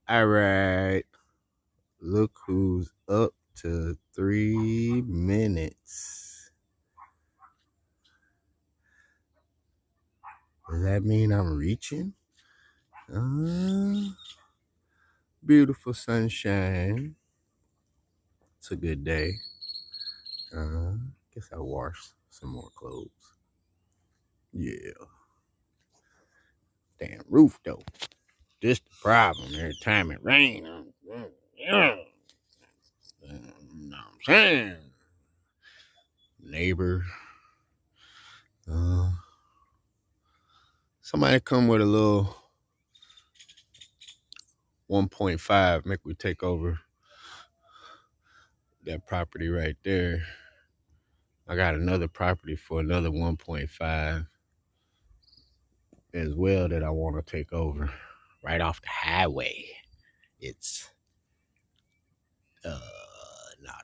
All right. Look who's up to 3 minutes. Does that mean I'm reaching? Beautiful sunshine. It's a good day. Guess I'll wash some more clothes. Yeah. Damn roof though. This the problem. Every time it rains. You know what I'm saying? Neighbor. Somebody come with a little 1.5. Make we take over that property right there. I got another property for another 1.5 as well that I want to take over right off the highway. It's no,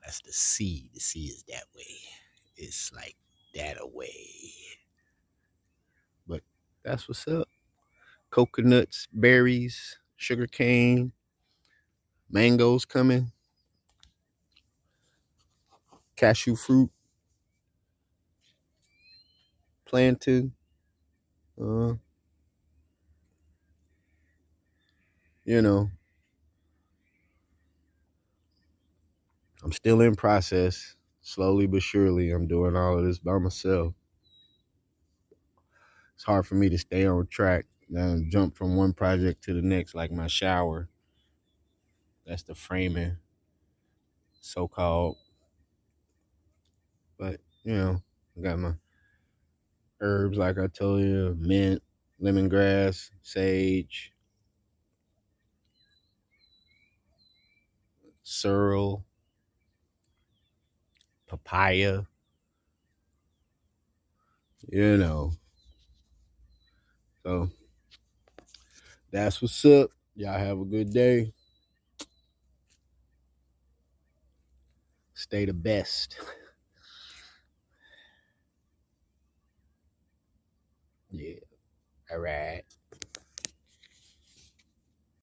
that's the sea. The sea is that way. It's like that away. But that's what's up. Coconuts, berries, sugar cane, mangoes coming, cashew fruit planted. Uh, you know, I'm still in process. Slowly but surely, I'm doing all of this by myself. It's hard for me to stay on track and jump from one project to the next, like my shower. That's the framing, so called. But, I got my herbs, like I told you, mint, lemongrass, sage, sorrel, papaya, you know. So that's what's up. Y'all have a good day. Stay the best. Yeah. All right.